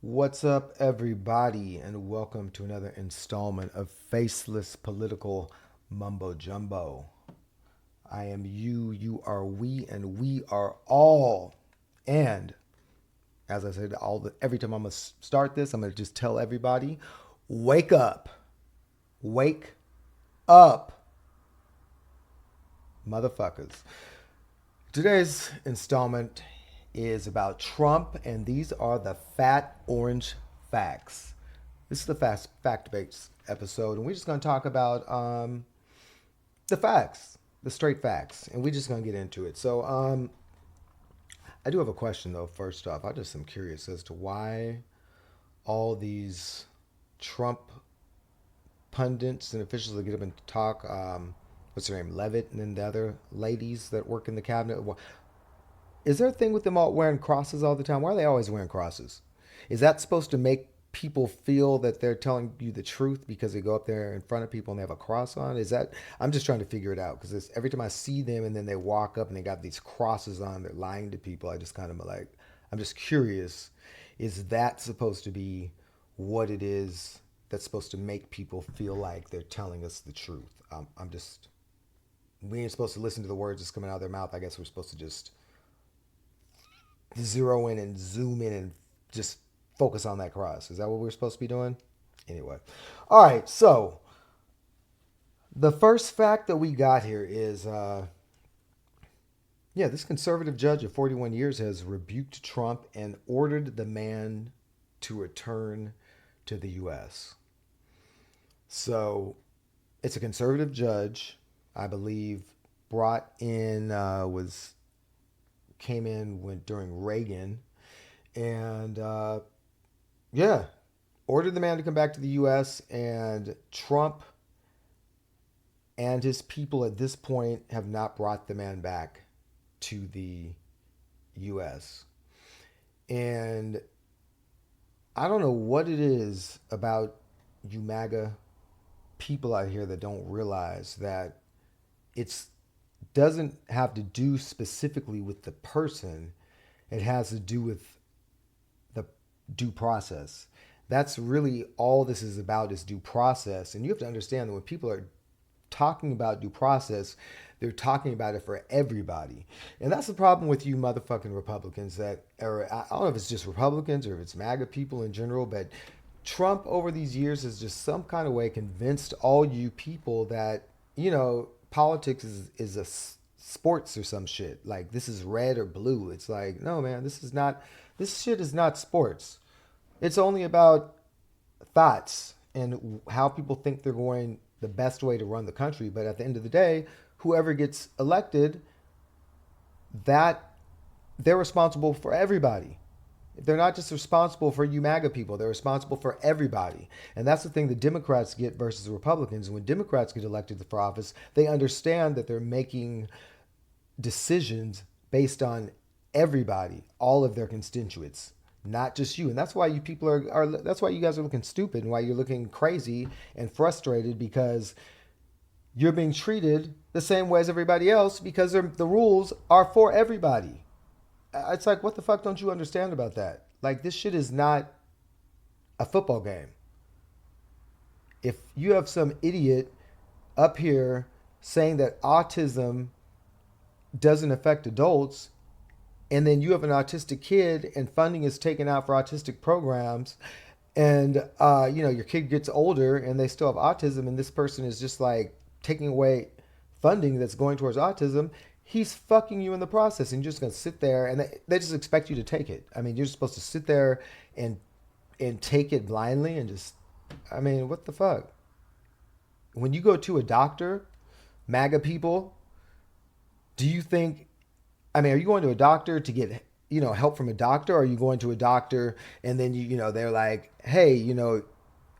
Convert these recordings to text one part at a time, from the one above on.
What's up, everybody, and welcome to another installment of Faceless Political Mumbo Jumbo. I am you, you are we, and we are all. And as I said, every time I'm gonna start this, I'm gonna just tell everybody, wake up, wake up, motherfuckers. Today's installment is about Trump, and these are the fat orange facts. This is the fact-based episode, and we're just going to talk about the facts, the straight facts, and we're just going to get into it. So, I do have a question though. First off, I just am curious as to why all these Trump pundits and officials that get up and talk. What's her name, Levitt, and then the other ladies that work in the cabinet. Is there a thing with them all wearing crosses all the time? Why are they always wearing crosses? Is that supposed to make people feel that they're telling you the truth because they go up there in front of people and they have a cross on? Is that? I'm just trying to figure it out because every time I see them and then they walk up and they got these crosses on, they're lying to people. I just kind of like, I'm just curious. Is that supposed to be what it is that's supposed to make people feel like they're telling us the truth? I'm just, we ain't supposed to listen to the words that's coming out of their mouth. I guess we're supposed to just zero in and zoom in and just focus on that cross. Is that what we're supposed to be doing? Anyway. All right. So the first fact that we got here is, this conservative judge of 41 years has rebuked Trump and ordered the man to return to the U.S. So it's a conservative judge, I believe, brought in, came in during Reagan, and ordered the man to come back to the U.S. And Trump and his people at this point have not brought the man back to the U.S. And I don't know what it is about you MAGA people out here that don't realize that it's doesn't have to do specifically with the person. It has to do with the due process. That's really all this is about, is due process. And you have to understand that when people are talking about due process, they're talking about it for everybody. And that's the problem with you motherfucking Republicans or I don't know if it's just Republicans or if it's MAGA people in general, but Trump over these years has just some kind of way convinced all you people that, politics is a sports or some shit. Like, this is red or blue. It's like, no, man, this shit is not sports. It's only about thoughts and how people think they're going the best way to run the country. But at the end of the day, whoever gets elected, that they're responsible for everybody. They're not just responsible for you MAGA people. They're responsible for everybody. And that's the thing the Democrats get versus the Republicans. When Democrats get elected for office, they understand that they're making decisions based on everybody, all of their constituents, not just you. And that's why you people that's why you guys are looking stupid and why you're looking crazy and frustrated, because you're being treated the same way as everybody else because the rules are for everybody. It's like, what the fuck don't you understand about that? Like, this shit is not a football game. If you have some idiot up here saying that autism doesn't affect adults, and then you have an autistic kid and funding is taken out for autistic programs, and your kid gets older and they still have autism, and this person is just like taking away funding that's going towards autism, he's fucking you in the process, and you're just gonna sit there and they just expect you to take it. I mean, you're supposed to sit there and take it blindly and just, I mean, what the fuck? When you go to a doctor, MAGA people, do you think, I mean, are you going to a doctor to get, help from a doctor? Or are you going to a doctor and then they're like, hey,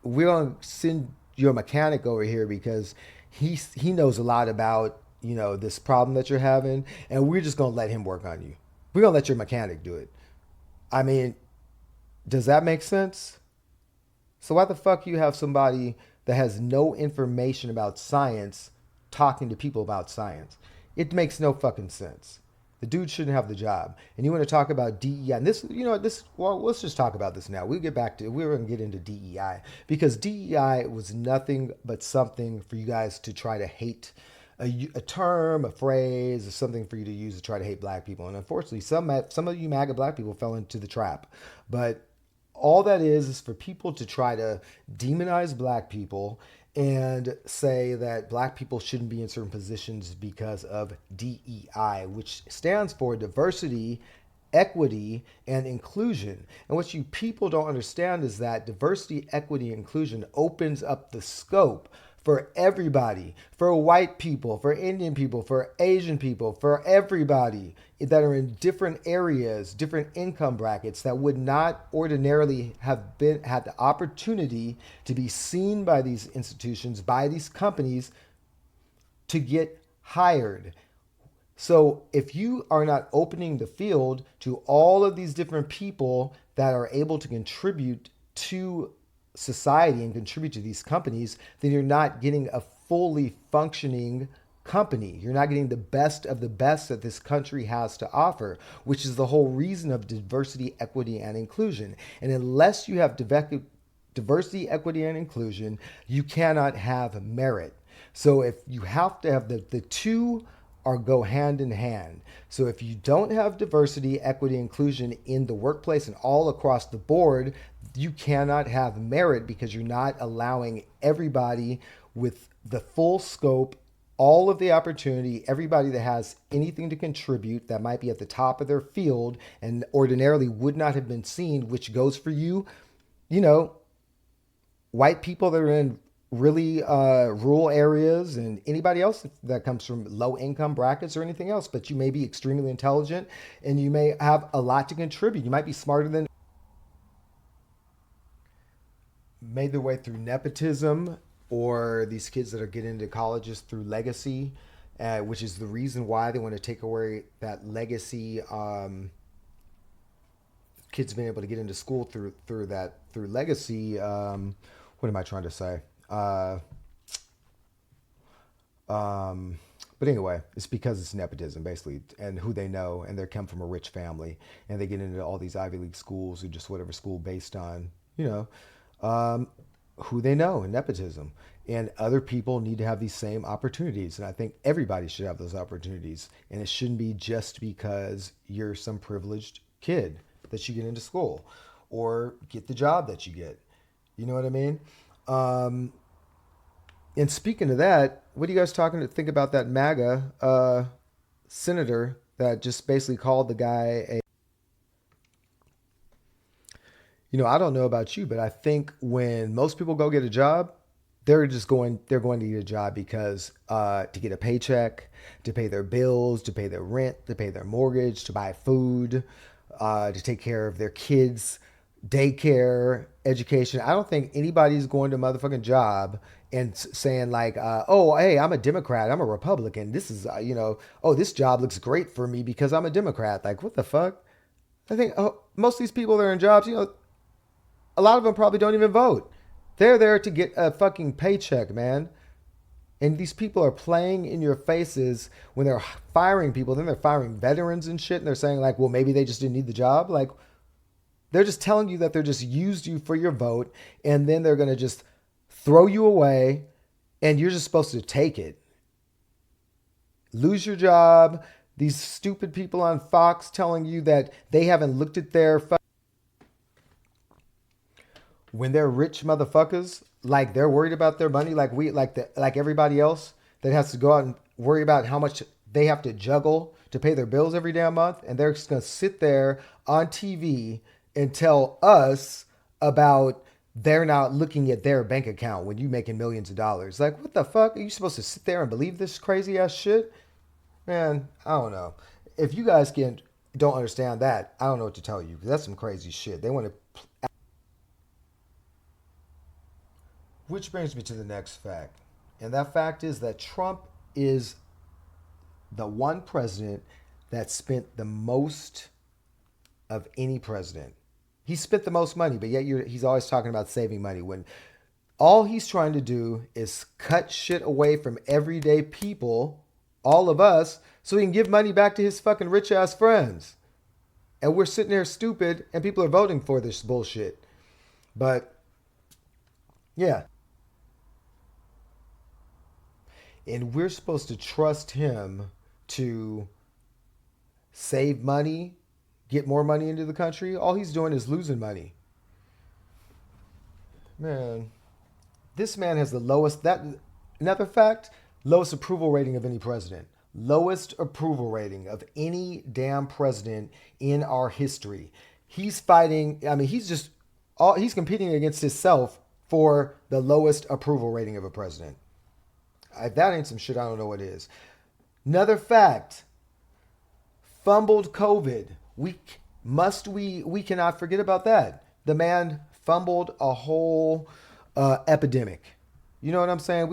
we're gonna send your mechanic over here because he knows a lot about this problem that you're having, and we're just gonna let him work on you. We're gonna let your mechanic do it. I mean, does that make sense? So why the fuck you have somebody that has no information about science talking to people about science? It makes no fucking sense. the dude shouldn't have the job. And you want to talk about DEI, and this, well, let's just talk about this now. We're going to get into DEI because DEI was nothing but something for you guys to try to hate a term, a phrase, or something for you to use to try to hate black people. And unfortunately, some of you MAGA black people fell into the trap. But all that is for people to try to demonize black people and say that black people shouldn't be in certain positions because of DEI, which stands for diversity, equity, and inclusion. And what you people don't understand is that diversity, equity, and inclusion opens up the scope for everybody, for white people, for Indian people, for Asian people, for everybody that are in different areas, different income brackets that would not ordinarily have had the opportunity to be seen by these institutions, by these companies, to get hired. So if you are not opening the field to all of these different people that are able to contribute to society and contribute to these companies, then you're not getting a fully functioning company. You're not getting the best of the best that this country has to offer, which is the whole reason of diversity, equity, and inclusion. And unless you have diversity, equity, and inclusion, you cannot have merit. So if you have to have the two are go hand in hand. So if you don't have diversity, equity, inclusion in the workplace and all across the board, you cannot have merit because you're not allowing everybody with the full scope, all of the opportunity, everybody that has anything to contribute that might be at the top of their field and ordinarily would not have been seen, which goes for you, white people that are in really rural areas and anybody else that comes from low income brackets or anything else, but you may be extremely intelligent and you may have a lot to contribute. You might be smarter than made their way through nepotism or these kids that are getting into colleges through legacy, which is the reason why they want to take away that legacy. Kids being able to get into school through legacy. What am I trying to say? But anyway, it's because it's nepotism basically, and who they know, and they come from a rich family, and they get into all these Ivy League schools or just whatever school based on who they know and nepotism. And other people need to have these same opportunities, and I think everybody should have those opportunities. And it shouldn't be just because you're some privileged kid that you get into school or get the job that you get. You know what I mean? And speaking of that, what are you guys think about that MAGA senator that just basically called the guy a... I don't know about you, but I think when most people go get a job, they're going to get a job because to get a paycheck, to pay their bills, to pay their rent, to pay their mortgage, to buy food, to take care of their kids, daycare, education. I don't think anybody's going to a motherfucking job and saying like, oh, hey, I'm a Democrat, I'm a Republican. This is, oh, this job looks great for me because I'm a Democrat. Like, what the fuck? I think most of these people that are in jobs, a lot of them probably don't even vote. They're there to get a fucking paycheck, man. And these people are playing in your faces when they're firing people. Then they're firing veterans and shit. And they're saying like, well, maybe they just didn't need the job. Like, they're just telling you that they're just used you for your vote. And then they're going to just throw you away. And you're just supposed to take it. Lose your job. These stupid people on Fox telling you that they haven't looked at their... When they're rich motherfuckers, like they're worried about their money, like everybody else that has to go out and worry about how much they have to juggle to pay their bills every damn month, and they're just gonna sit there on TV and tell us about they're not looking at their bank account when you making millions of dollars. Like, what the fuck? Are you supposed to sit there and believe this crazy ass shit? Man, I don't know. If you guys don't understand that, I don't know what to tell you. That's some crazy shit. They want to... Which brings me to the next fact. And that fact is that Trump is the one president that spent the most of any president. He spent the most money, but yet he's always talking about saving money when all he's trying to do is cut shit away from everyday people all of us, so he can give money back to his fucking rich ass friends. And we're sitting there stupid and people are voting for this bullshit. But yeah. And we're supposed to trust him to save money, get more money into the country. All he's doing is losing money. Man, this man has the lowest, that another fact, lowest approval rating of any president. Lowest approval rating of any damn president in our history. He's fighting, I mean, he's competing against himself for the lowest approval rating of a president. If that ain't some shit, I don't know what is. Another fact, fumbled COVID. We cannot forget about that. The man fumbled a whole epidemic. You know what I'm saying?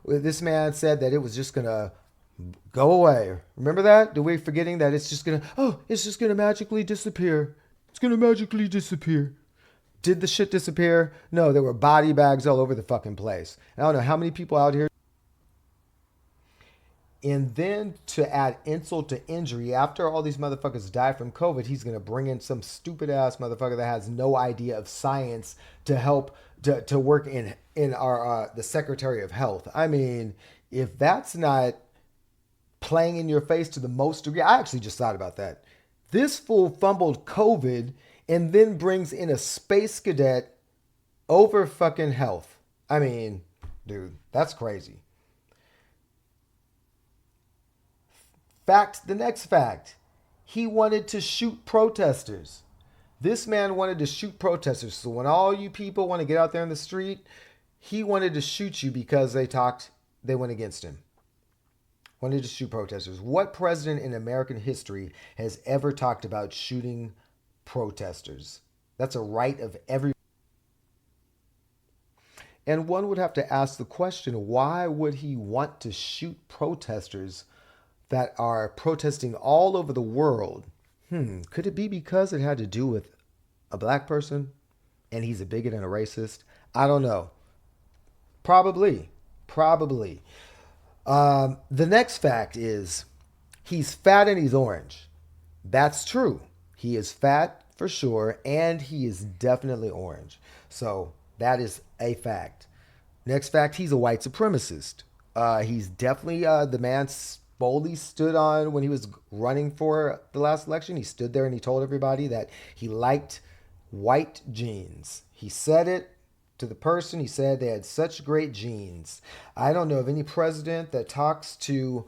This man said that it was just gonna go away. Remember that? Do we forgetting that it's just gonna magically disappear? It's gonna magically disappear. Did the shit disappear? No, there were body bags all over the fucking place. I don't know how many people out here. And then to add insult to injury, after all these motherfuckers die from COVID, he's going to bring in some stupid ass motherfucker that has no idea of science to help to work in our the Secretary of Health. I mean, if that's not playing in your face to the most degree, I actually just thought about that. This fool fumbled COVID and then brings in a space cadet over fucking health. I mean, dude, that's crazy. The next fact, he wanted to shoot protesters. This man wanted to shoot protesters. So when all you people want to get out there in the street, he wanted to shoot you because they went against him. Wanted to shoot protesters. What president in American history has ever talked about shooting protesters? That's a right of every. And one would have to ask the question, why would he want to shoot protesters that are protesting all over the world? Could it be because it had to do with a black person and he's a bigot and a racist? I don't know. Probably. The next fact is he's fat and he's orange. That's true. He is fat for sure, and he is definitely orange. So that is a fact. Next fact, he's a white supremacist. He's definitely the man boldly stood on when he was running for the last election. He stood there and he told everybody that he liked white genes. He said it to the person. He said they had such great genes. I don't know of any president that talks to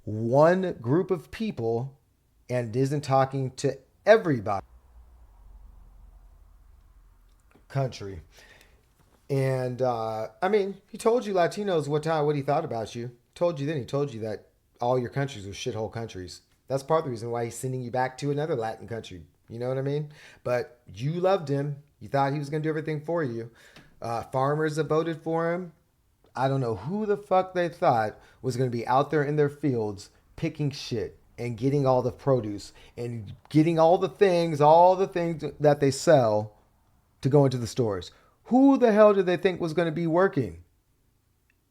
one group of people and isn't talking to everybody. Country. And I mean, he told you Latinos what he thought about you. He told you that all your countries are shithole countries. That's part of the reason why he's sending you back to another Latin country. You know what I mean? But you loved him. You thought he was going to do everything for you. Farmers have voted for him. I don't know who the fuck they thought was going to be out there in their fields picking shit and getting all the produce and getting all the things that they sell to go into the stores. Who the hell did they think was going to be working?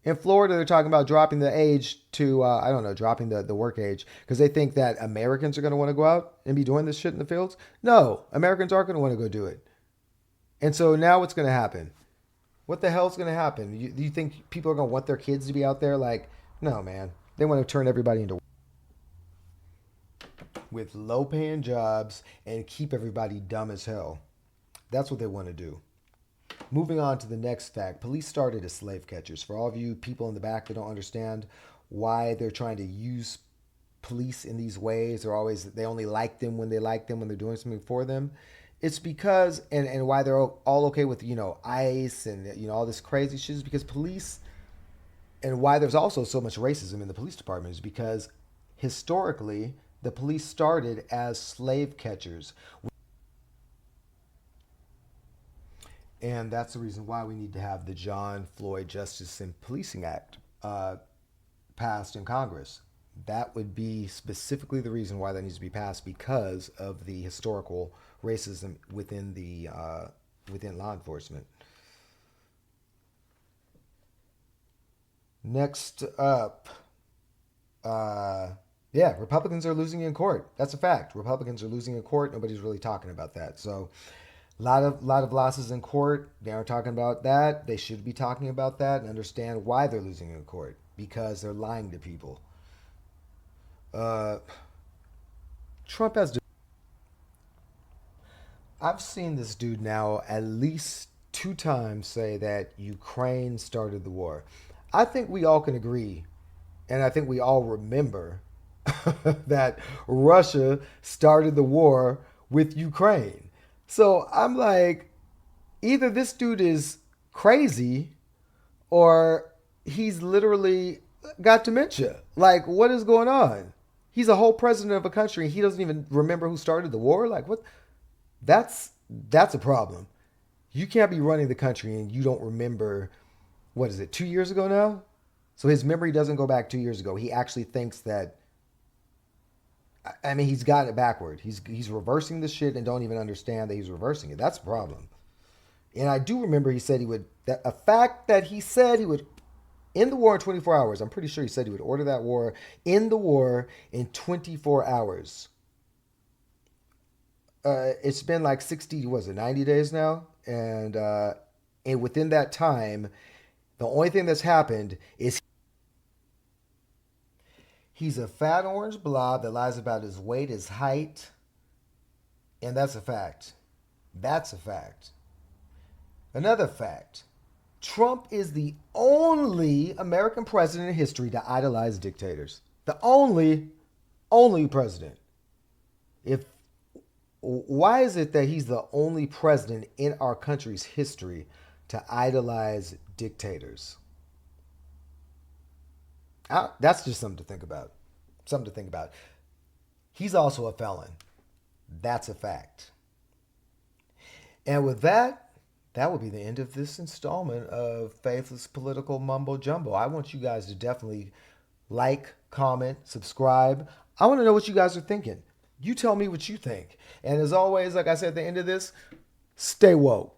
In Florida, they're talking about dropping the age to, dropping the work age because they think that Americans are going to want to go out and be doing this shit in the fields. No, Americans aren't going to want to go do it. And so now what's going to happen? What the hell's going to happen? Do you think people are going to want their kids to be out there? Like, no, man. They want to turn everybody into with low-paying jobs and keep everybody dumb as hell. That's what they want to do. Moving on to the next fact. Police started as slave catchers. For all of you people in the back that don't understand why they're trying to use police in these ways, they only like them when when they're doing something for them. It's because, and why they're all okay with, ICE and, all this crazy shit is because police, and why there's also so much racism in the police department is because historically the police started as slave catchers. And that's the reason why we need to have the John Floyd Justice and Policing Act passed in Congress. That would be specifically the reason why that needs to be passed, because of the historical racism within law enforcement. Next up, Uh, yeah, Republicans are losing in court. That's a fact. Republicans are losing in court. Nobody's really talking about that. So, lot of losses in court. They aren't talking about that. They should be talking about that and understand why they're losing in court because they're lying to people. Uh, Trump has. I've seen this dude now at least two times say that Ukraine started the war. I think we all can agree, and I think we all remember that Russia started the war with Ukraine. So I'm like, either this dude is crazy or he's literally got dementia. Like, what is going on? He's a whole president of a country and he doesn't even remember who started the war. Like, what? That's a problem. You can't be running the country and you don't remember, what is it, 2 years ago now? So his memory doesn't go back 2 years ago. He actually thinks that, I mean, he's got it backward. He's reversing the shit and don't even understand that he's reversing it. That's a problem. And I do remember he said he would, that a fact that he said he would end the war in 24 hours. I'm pretty sure he said he would order that war, end the war in 24 hours. It's been like 60, was it 90 days now? And within that time, the only thing that's happened is he's a fat orange blob that lies about his weight, his height, and that's a fact. That's a fact. Another fact. Trump is the only American president in history to idolize dictators. The only president. If Why is it that he's the only president in our country's history to idolize dictators? That's just something to think about. Something to think about. He's also a felon. That's a fact. And with that, that will be the end of this installment of Faithless Political Mumbo Jumbo. I want you guys to definitely like, comment, subscribe. I want to know what you guys are thinking. You tell me what you think. And as always, like I said at the end of this, stay woke.